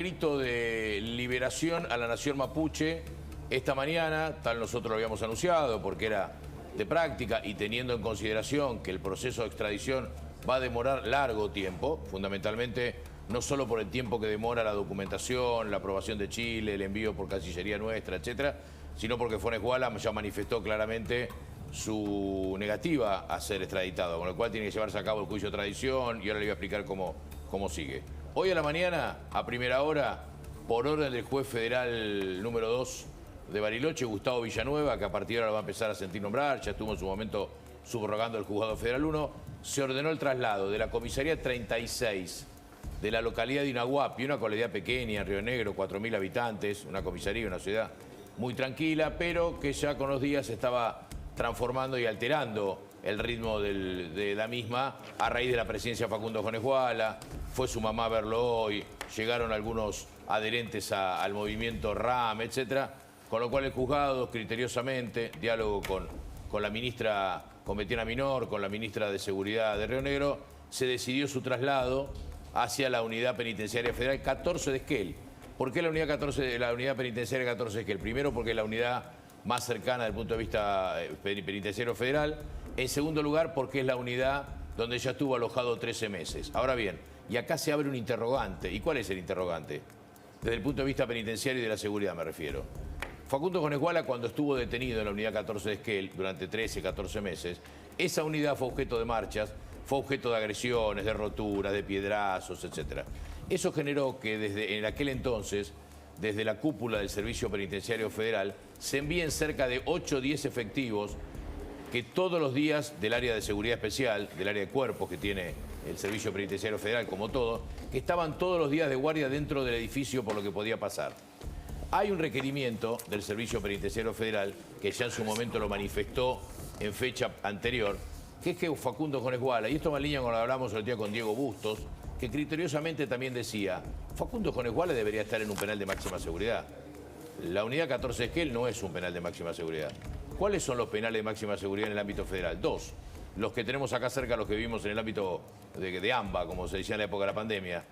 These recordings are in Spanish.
Grito de liberación a la nación mapuche esta mañana, tal nosotros lo habíamos anunciado porque era de práctica y teniendo en consideración que el proceso de extradición va a demorar largo tiempo, fundamentalmente no solo por el tiempo que demora la documentación, la aprobación de Chile, el envío por Cancillería nuestra, etcétera, sino porque Funes Guala ya manifestó claramente su negativa a ser extraditado, con lo cual tiene que llevarse a cabo el juicio de extradición y ahora le voy a explicar cómo sigue. Hoy a la mañana, a primera hora, por orden del juez federal número 2 de Bariloche, Gustavo Villanueva, que a partir de ahora va a empezar a sentir nombrar, ya estuvo en su momento subrogando el juzgado federal 1, se ordenó el traslado de la comisaría 36 de la localidad de Inahuapi, una localidad pequeña en Río Negro, 4.000 habitantes, una comisaría, una ciudad muy tranquila, pero que ya con los días se estaba transformando y alterando el ritmo de la misma a raíz de la presencia de Facundo Funes Guala. Fue su mamá a verlo hoy, llegaron algunos adherentes al movimiento RAM, etcétera, con lo cual el juzgado, criteriosamente, diálogo con la ministra, con Betiana Minor, con la ministra de Seguridad de Río Negro, se decidió su traslado hacia la unidad penitenciaria federal 14 de Esquel. ¿Por qué la unidad penitenciaria 14 de Esquel? Primero, porque es la unidad más cercana desde el punto de vista penitenciario federal. En segundo lugar, porque es la unidad donde ya estuvo alojado 13 meses. Ahora bien, y acá se abre un interrogante. ¿Y cuál es el interrogante? Desde el punto de vista penitenciario y de la seguridad me refiero. Facundo Funes Guala, cuando estuvo detenido en la unidad 14 de Esquel durante 13, 14 meses, esa unidad fue objeto de marchas, fue objeto de agresiones, de roturas, de piedrazos, etc. Eso generó que en aquel entonces, desde la cúpula del Servicio Penitenciario Federal, se envíen cerca de 8 o 10 efectivos que todos los días del área de seguridad especial, del área de cuerpos que tiene el Servicio Penitenciario Federal, como todo, que estaban todos los días de guardia dentro del edificio por lo que podía pasar. Hay un requerimiento del Servicio Penitenciario Federal, que ya en su momento lo manifestó en fecha anterior, que es que Facundo Funes Guala, y esto va en línea con lo que hablamos el día con Diego Bustos, que criteriosamente también decía, Facundo Funes Guala debería estar en un penal de máxima seguridad. La unidad 14 de Esquel no es un penal de máxima seguridad. ¿Cuáles son los penales de máxima seguridad en el ámbito federal? Dos. Los que tenemos acá cerca, los que vivimos en el ámbito de AMBA, como se decía en la época de la pandemia.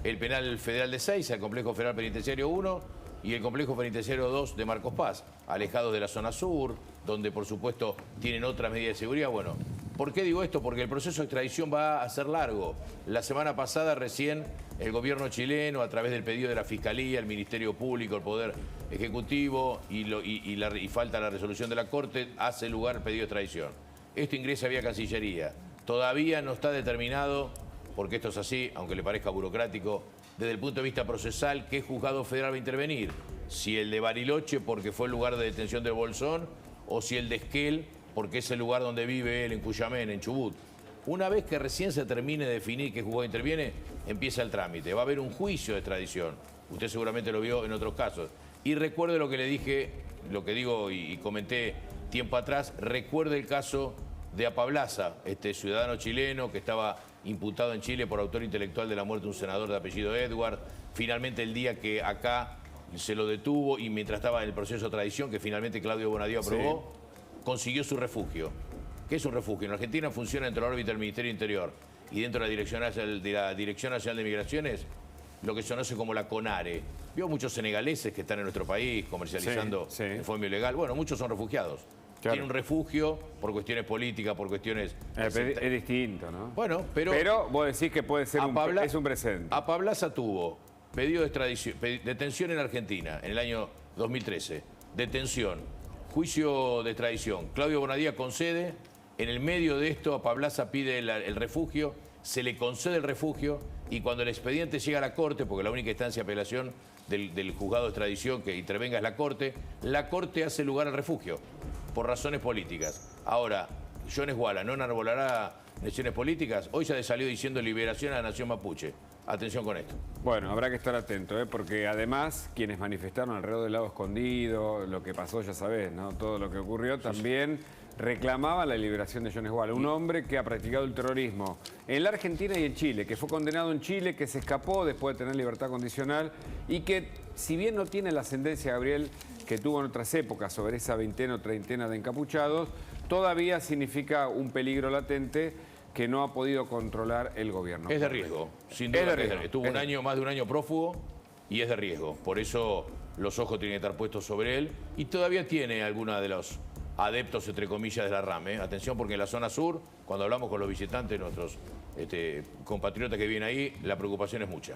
El penal federal de Seiza, el complejo federal penitenciario 1 y el complejo penitenciario 2 de Marcos Paz, alejados de la zona sur, donde por supuesto tienen otras medidas de seguridad. Bueno, ¿por qué digo esto? Porque el proceso de extradición va a ser largo. La semana pasada recién el gobierno chileno, a través del pedido de la Fiscalía, el Ministerio Público, el Poder Ejecutivo y falta la resolución de la Corte, hace lugar al pedido de extradición. Esto ingresa vía Cancillería. Todavía no está determinado, porque esto es así, aunque le parezca burocrático, desde el punto de vista procesal, qué juzgado federal va a intervenir. Si el de Bariloche, porque fue el lugar de detención del Bolsón, o si el de Esquel, porque es el lugar donde vive él, en Cuyamén, en Chubut. Una vez que recién se termine de definir qué juzgado interviene, empieza el trámite. Va a haber un juicio de extradición. Usted seguramente lo vio en otros casos. Y recuerde lo que le dije, lo que digo y comenté tiempo atrás, recuerde el caso de Apablaza, este ciudadano chileno que estaba imputado en Chile por autor intelectual de la muerte de un senador de apellido Edward. Finalmente el día que acá se lo detuvo y mientras estaba en el proceso de extradición, que finalmente Claudio Bonadío aprobó, consiguió su refugio. ¿Qué es un refugio? En Argentina funciona dentro de la órbita del Ministerio Interior y dentro de la Dirección Nacional de Migraciones, lo que se conoce como la CONARE. Vio muchos senegaleses que están en nuestro país comercializando en forma ilegal. Bueno, muchos son refugiados. Claro. Tienen un refugio por cuestiones políticas, por cuestiones... Es distinto, ¿no? Bueno, pero vos decís que puede ser es un precedente. Apablaza tuvo pedido de extradición, detención en Argentina en el año 2013. Detención, juicio de extradición. Claudio Bonadía concede. En el medio de esto, Apablaza pide el refugio, se le concede el refugio y cuando el expediente llega a la Corte, porque la única instancia de apelación del juzgado de extradición que intervenga es la Corte hace lugar al refugio por razones políticas. Ahora, Funes Guala no enarbolará lesiones políticas. Hoy ya salió diciendo liberación a la nación mapuche. Atención con esto. Bueno, habrá que estar atento, porque además quienes manifestaron alrededor del Lago Escondido, lo que pasó ya sabés, ¿no? Todo lo que ocurrió, también reclamaba la liberación de Funes Guala, un hombre que ha practicado el terrorismo en la Argentina y en Chile, que fue condenado en Chile, que se escapó después de tener libertad condicional y que, si bien no tiene la ascendencia, Gabriel, que tuvo en otras épocas sobre esa veintena o treintena de encapuchados, todavía significa un peligro latente que no ha podido controlar el gobierno. Es de riesgo, sin duda. Es de riesgo. Estuvo más de un año prófugo y es de riesgo. Por eso los ojos tienen que estar puestos sobre él y todavía tiene alguna de los adeptos, entre comillas, de la RAM. Atención, porque en la zona sur, cuando hablamos con los visitantes, nuestros compatriotas que vienen ahí, la preocupación es mucha.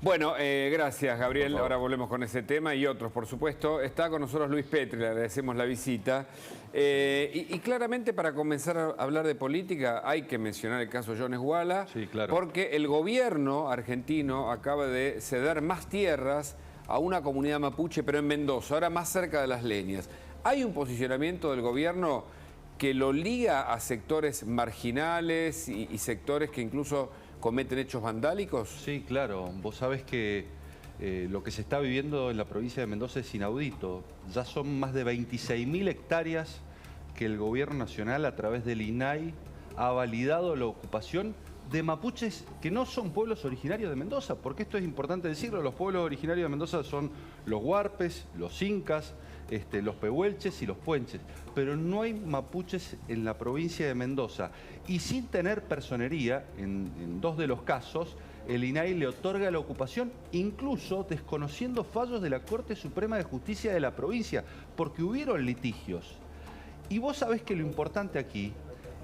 Bueno, gracias, Gabriel. Ahora volvemos con ese tema y otros, por supuesto. Está con nosotros Luis Petri, le agradecemos la visita. Y claramente, para comenzar a hablar de política, hay que mencionar el caso Jones Walla, sí, claro, porque el gobierno argentino acaba de ceder más tierras a una comunidad mapuche, pero en Mendoza, ahora más cerca de Las Leñas. ¿Hay un posicionamiento del gobierno que lo liga a sectores marginales y sectores que incluso cometen hechos vandálicos? Sí, claro. Vos sabés que lo que se está viviendo en la provincia de Mendoza es inaudito. Ya son más de 26.000 hectáreas que el gobierno nacional, a través del INAI, ha validado la ocupación de mapuches que no son pueblos originarios de Mendoza, porque esto es importante decirlo. Los pueblos originarios de Mendoza son los huarpes, los incas, los pehuelches y los puenches, pero no hay mapuches en la provincia de Mendoza. Y sin tener personería, en dos de los casos, el INAI le otorga la ocupación, incluso desconociendo fallos de la Corte Suprema de Justicia de la provincia, porque hubieron litigios. Y vos sabés que lo importante aquí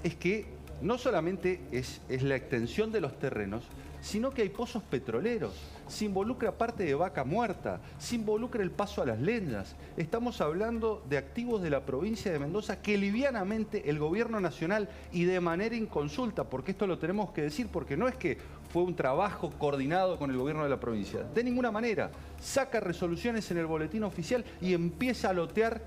es que no solamente es la extensión de los terrenos, sino que hay pozos petroleros, se involucra parte de vaca muerta, se involucra el paso a las leñas. Estamos hablando de activos de la provincia de Mendoza que livianamente el gobierno nacional y de manera inconsulta, porque esto lo tenemos que decir, porque no es que fue un trabajo coordinado con el gobierno de la provincia, de ninguna manera, saca resoluciones en el boletín oficial y empieza a lotear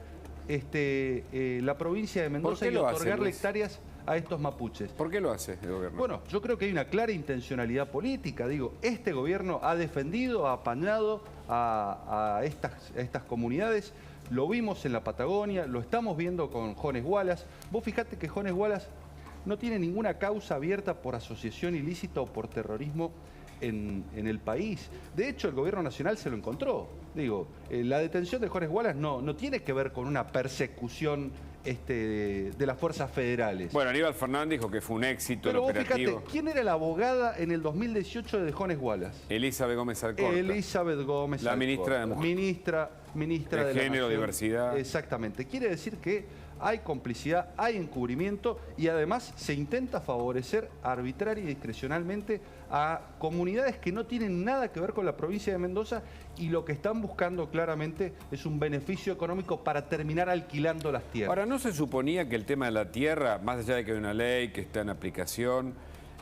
la provincia de Mendoza y otorgarle hectáreas a estos mapuches. ¿Por qué lo hace el gobierno? Bueno, yo creo que hay una clara intencionalidad política. Digo, este gobierno ha defendido, ha apañado a estas comunidades. Lo vimos en la Patagonia, lo estamos viendo con Jones Walla. Vos fijate que Jones Walla no tiene ninguna causa abierta por asociación ilícita o por terrorismo en el país. De hecho, el gobierno nacional se lo encontró. Digo, la detención de Jones Walla no tiene que ver con una persecución de las fuerzas federales. Bueno, Aníbal Fernández dijo que fue un éxito el operativo. Pero vos fíjate, ¿quién era la abogada en el 2018 de Jones Walla? Elizabeth Gómez Alcorta. Elizabeth Gómez la Alcorta. Ministra de Mujer. Ministra de Género, Nación. Diversidad. Exactamente. Quiere decir que hay complicidad, hay encubrimiento y además se intenta favorecer arbitraria y discrecionalmente a comunidades que no tienen nada que ver con la provincia de Mendoza y lo que están buscando claramente es un beneficio económico para terminar alquilando las tierras. Ahora, ¿no se suponía que el tema de la tierra, más allá de que hay una ley que está en aplicación,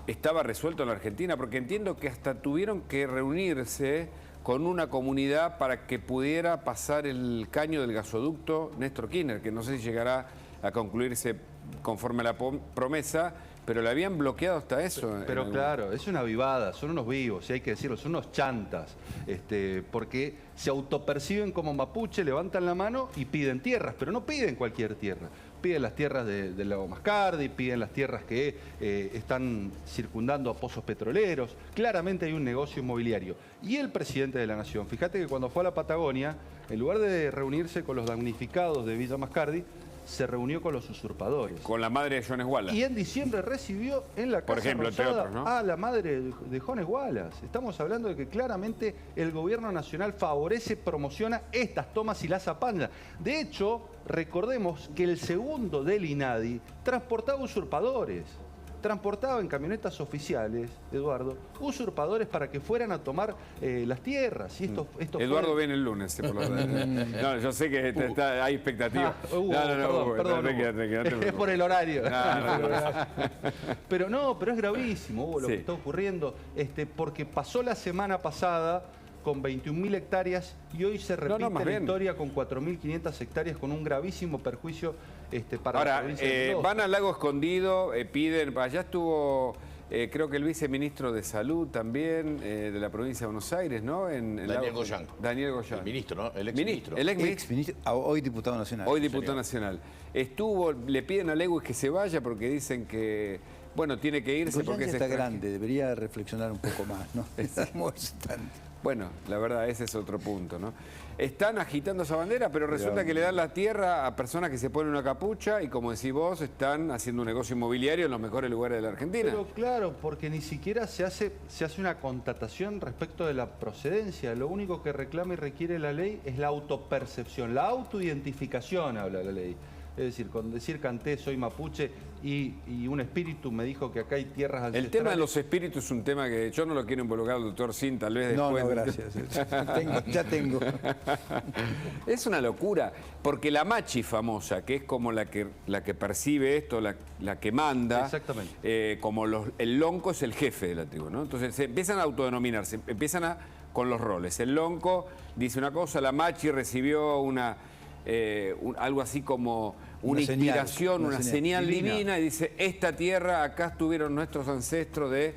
estaba resuelto en la Argentina? Porque entiendo que hasta tuvieron que reunirse con una comunidad para que pudiera pasar el caño del gasoducto Néstor Kirchner, que no sé si llegará a concluirse conforme a la promesa, pero le habían bloqueado hasta eso. Pero claro, es una vivada, son unos vivos, y hay que decirlo, son unos chantas, porque se autoperciben como mapuche, levantan la mano y piden tierras, pero no piden cualquier tierra. Piden las tierras del lago Mascardi, piden las tierras que están circundando a pozos petroleros. Claramente hay un negocio inmobiliario. Y el presidente de la Nación, fíjate que cuando fue a la Patagonia, en lugar de reunirse con los damnificados de Villa Mascardi, se reunió con los usurpadores. Con la madre de Jones Walla. Y en diciembre recibió en la Casa ejemplo, Rosada entre otros, ¿no? a la madre de Jones Walla. Estamos hablando de que claramente el gobierno nacional favorece, promociona estas tomas y las apaña. De hecho, recordemos que el segundo del INADI transportaba usurpadores. Transportaba en camionetas oficiales, Eduardo, usurpadores para que fueran a tomar las tierras. Y Eduardo viene el lunes, por lo no, yo sé que hay expectativas. Perdón. Es por el horario. Pero es gravísimo, Hugo, lo que está ocurriendo, porque pasó la semana pasada con 21.000 hectáreas y hoy se repite la historia con 4.500 hectáreas con un gravísimo perjuicio para la provincia de Mendoza. Van al Lago Escondido, piden, allá estuvo creo que el viceministro de Salud también de la provincia de Buenos Aires, ¿no? Daniel Goyán. Daniel Goyán. El ministro, ¿no? El exministro. El exministro. Hoy diputado nacional. Hoy diputado nacional. Le piden a Lewis que se vaya porque dicen que, bueno, tiene que irse Goyán porque ya está grande, debería reflexionar un poco más, ¿no? Bueno, la verdad, ese es otro punto, ¿no? Están agitando esa bandera, pero resulta que le dan la tierra a personas que se ponen una capucha y, como decís vos, están haciendo un negocio inmobiliario en los mejores lugares de la Argentina. Pero claro, porque ni siquiera se hace una constatación respecto de la procedencia. Lo único que reclama y requiere la ley es la autopercepción, la autoidentificación, habla la ley. Es decir, con decir canté, soy mapuche y un espíritu me dijo que acá hay tierras ancestrales. El tema de los espíritus es un tema que yo no lo quiero involucrar al doctor Sin, tal vez después. No, gracias. Ya tengo. Es una locura, porque la machi famosa, que es como la que percibe esto, la que manda. Exactamente. Como el lonco es el jefe de la tribu, ¿no? Entonces se empiezan a autodenominarse, con los roles. El lonco dice una cosa, la machi recibió algo así como una inspiración, una señal divina, y dice, esta tierra, acá estuvieron nuestros ancestros de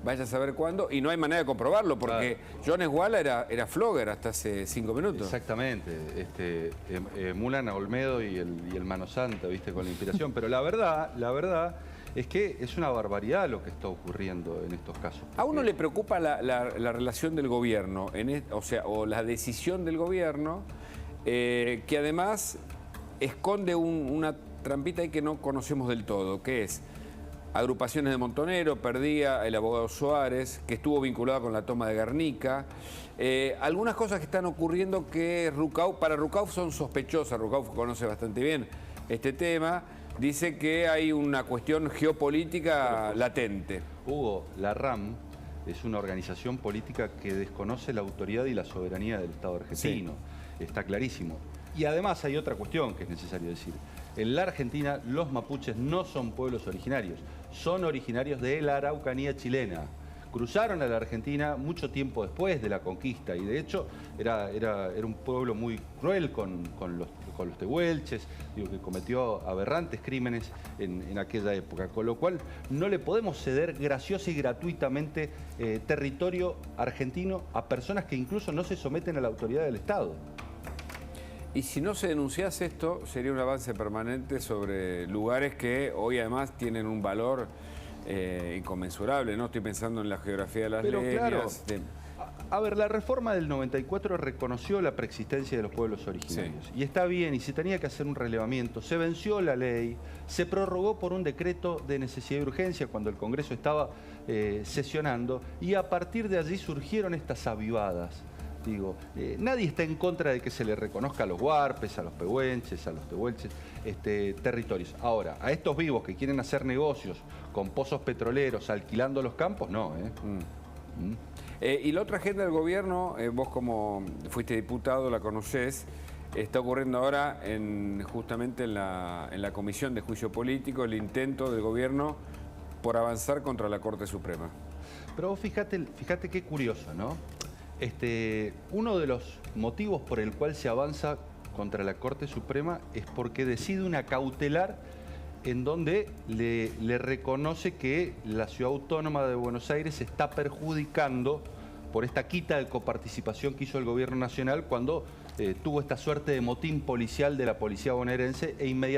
vaya a saber cuándo, y no hay manera de comprobarlo, porque Jones Walla era flogger hasta hace 5 minutos. Exactamente, emulan a Olmedo y el Mano Santa, ¿viste? Con la inspiración, pero la verdad es que es una barbaridad lo que está ocurriendo en estos casos. ¿A uno le preocupa la relación del gobierno, o la decisión del gobierno, que además esconde una trampita ahí que no conocemos del todo, que es agrupaciones de Montonero, perdía el abogado Suárez, que estuvo vinculado con la toma de Guernica, algunas cosas que están ocurriendo que para Rucauf son sospechosas, Rucauf conoce bastante bien este tema, dice que hay una cuestión geopolítica latente. Hugo, la RAM es una organización política que desconoce la autoridad y la soberanía del Estado argentino. Sí. Está clarísimo. Y además hay otra cuestión que es necesario decir. En la Argentina los mapuches no son pueblos originarios, son originarios de la Araucanía chilena. Cruzaron a la Argentina mucho tiempo después de la conquista y de hecho era un pueblo muy cruel con los tehuelches, que cometió aberrantes crímenes en aquella época, con lo cual no le podemos ceder graciosa y gratuitamente territorio argentino a personas que incluso no se someten a la autoridad del Estado. Y si no se denunciase esto, sería un avance permanente sobre lugares que hoy además tienen un valor inconmensurable, ¿no? Estoy pensando en la geografía de las leñas. Claro. A ver, la reforma del 94 reconoció la preexistencia de los pueblos originarios. Sí. Y está bien, y se tenía que hacer un relevamiento. Se venció la ley, se prorrogó por un decreto de necesidad y urgencia cuando el Congreso estaba sesionando, y a partir de allí surgieron estas avivadas. Digo, nadie está en contra de que se le reconozca a los huarpes, a los pehuenches, a los tehuelches, territorios. Ahora, a estos vivos que quieren hacer negocios con pozos petroleros, alquilando los campos, no. Y la otra agenda del gobierno, vos como fuiste diputado, la conocés, está ocurriendo ahora justamente en la Comisión de Juicio Político, el intento del gobierno por avanzar contra la Corte Suprema. Pero vos fíjate qué curioso, ¿no? Uno de los motivos por el cual se avanza contra la Corte Suprema es porque decide una cautelar en donde le reconoce que la Ciudad Autónoma de Buenos Aires está perjudicando por esta quita de coparticipación que hizo el gobierno nacional cuando tuvo esta suerte de motín policial de la policía bonaerense e inmediatamente